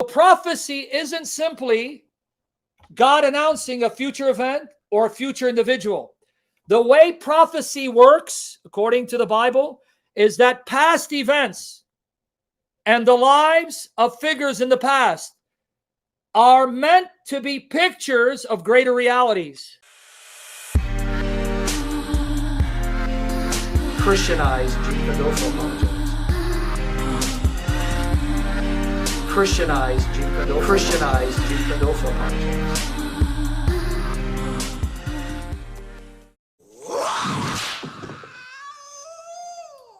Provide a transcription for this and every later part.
prophecy isn't simply God announcing a future event or a future individual. The way prophecy works, according to the Bible, is that past events and the lives of figures in the past are meant to be pictures of greater realities. Christianized Jeetkunedo apologetics. Christianized Jeetkunedo apologetics.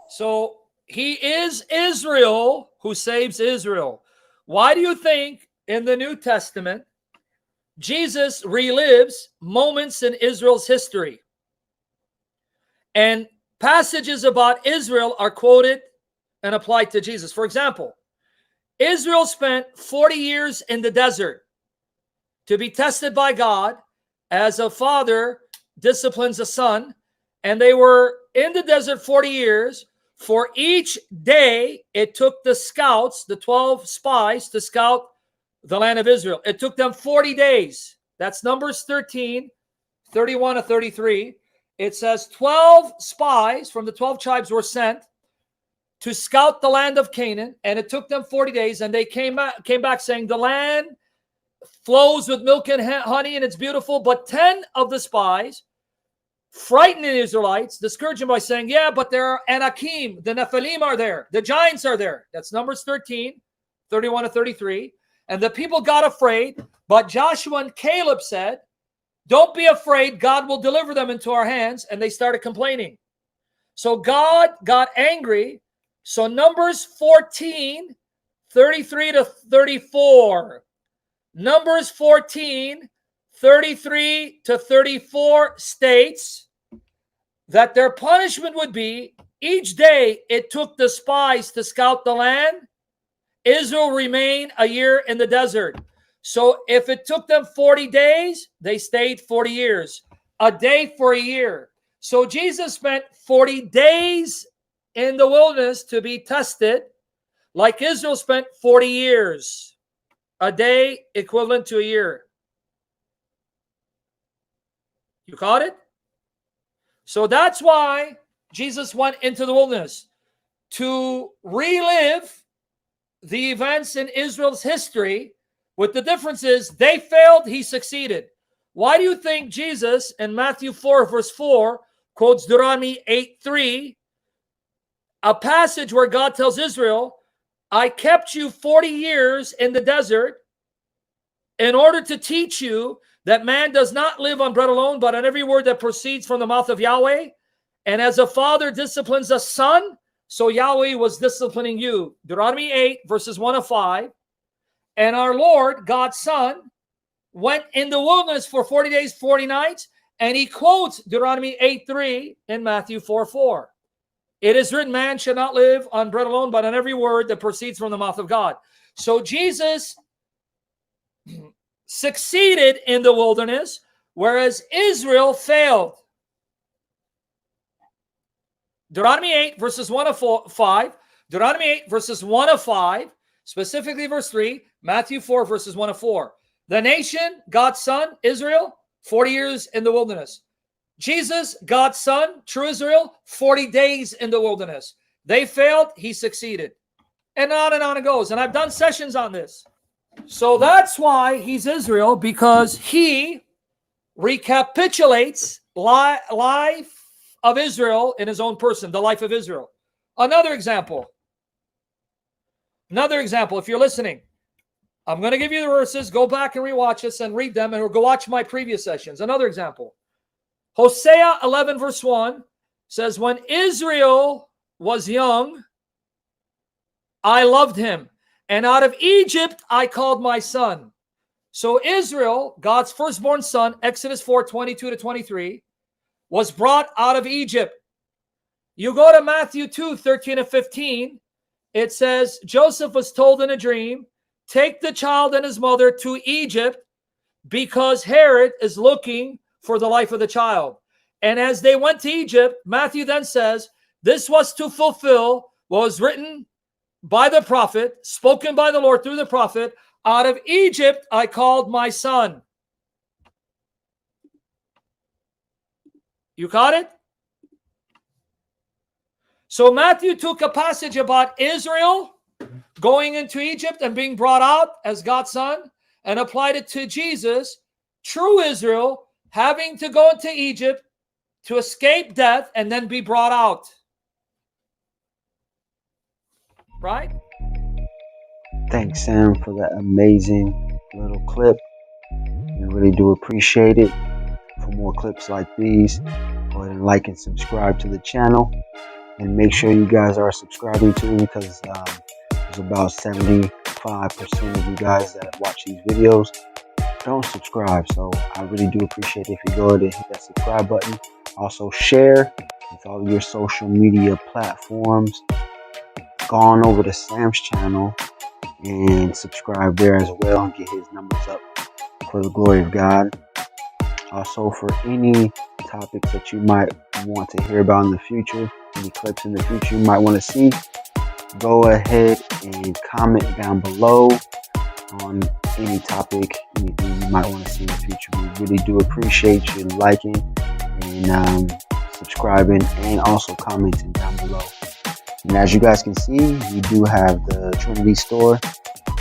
So he is Israel who saves Israel. Why do you think in the New Testament Jesus relives moments in Israel's history? And passages about Israel are quoted and applied to Jesus. For example, Israel spent 40 years in the desert to be tested by God as a father disciplines a son. And they were in the desert 40 years. For each day, it took the scouts, the 12 spies, to scout the land of Israel. It took them 40 days. That's Numbers 13, 31 to 33. It says 12 spies from the 12 tribes were sent to scout the land of Canaan, and it took them 40 days, and they came back saying, the land flows with milk and honey, and it's beautiful. But 10 of the spies frightened the Israelites, discouraged them by saying, yeah, but there are Anakim, the Nephilim are there, the giants are there. That's Numbers 13, 31 to 33. And the people got afraid, but Joshua and Caleb said, don't be afraid, God will deliver them into our hands. And they started complaining. So God got angry. So Numbers 14, 33 to 34. Numbers 14, 33 to 34 states that their punishment would be each day it took the spies to scout the land, Israel remained a year in the desert. So if it took them 40 days, they stayed 40 years, a day for a year. So Jesus spent 40 days in the wilderness to be tested, like Israel spent 40 years, a day equivalent to a year. You caught it? So that's why Jesus went into the wilderness, to relive the events in Israel's history, with the difference is they failed, he succeeded. Why do you think Jesus in Matthew 4 verse 4 quotes Deuteronomy 8:3, a passage where God tells Israel, I kept you 40 years in the desert in order to teach you that man does not live on bread alone, but on every word that proceeds from the mouth of Yahweh. And as a father disciplines a son, so Yahweh was disciplining you. Deuteronomy 8, verses 1 to 5. And our Lord, God's Son, went in the wilderness for 40 days, 40 nights, and he quotes Deuteronomy 8:3 in Matthew 4:4. It is written, man shall not live on bread alone, but on every word that proceeds from the mouth of God. So Jesus succeeded in the wilderness, whereas Israel failed. Deuteronomy 8, verses 1 to 5. Deuteronomy 8, verses 1 to 5. Specifically verse 3. Matthew 4, verses 1 to 4. The nation, God's son, Israel, 40 years in the wilderness. Jesus, God's son, true Israel, 40 days in the wilderness. They failed, he succeeded. And on it goes. And I've done sessions on this. So that's why he's Israel, because he recapitulates life of Israel in his own person, the life of Israel. Another example, if you're listening, I'm going to give you the verses. Go back and rewatch this and read them, and we'll go watch my previous sessions. Another example, Hosea 11 verse 1 says, when Israel was young, I loved him, and out of Egypt I called my son. So Israel, God's firstborn son, Exodus 4, 22 to 23, was brought out of Egypt. You go to Matthew 2, 13 to 15, it says, Joseph was told in a dream, take the child and his mother to Egypt because Herod is looking for the life of the child. And as they went to Egypt, Matthew then says, this was to fulfill what was written by the prophet, spoken by the Lord through the prophet, Out of Egypt I called my son. You caught it? So Matthew took a passage about Israel going into Egypt and being brought out as God's son and applied it to Jesus, true Israel, having to go into Egypt to escape death and then be brought out. Right? Thanks, Sam, for that amazing little clip. We really do appreciate it. For more clips like these, go ahead and like and subscribe to the channel. And make sure you guys are subscribing to it, because there's about 75% of you guys that watch these videos don't subscribe. So I really do appreciate it if you go ahead and hit that subscribe button. Also share with all of your social media platforms. Go on over to Sam's channel and subscribe there as well and get his numbers up for the glory of God. Also, for any topics that you might want to hear about in the future, any clips in the future you might want to see, go ahead and comment down below on any topic, anything you might want to see in the future. We really do appreciate you liking and subscribing and also commenting down below. And as you guys can see, we do have the Trinity store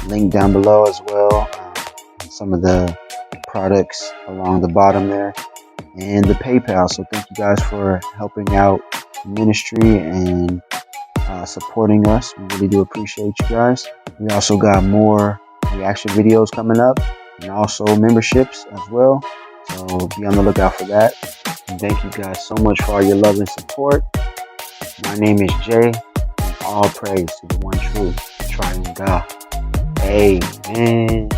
link down below as well. Some of the products along the bottom there, and the PayPal. So thank you guys for helping out the ministry and supporting us. We really do appreciate you guys. We also got more reaction videos coming up and also memberships as well. So be on the lookout for that. And thank you guys so much for all your love and support. My name is Jay, and all praise to the one true triune God. Amen.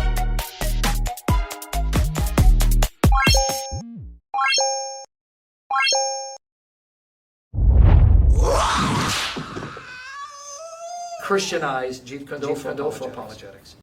Christianized Jeetkunedo for apologetics.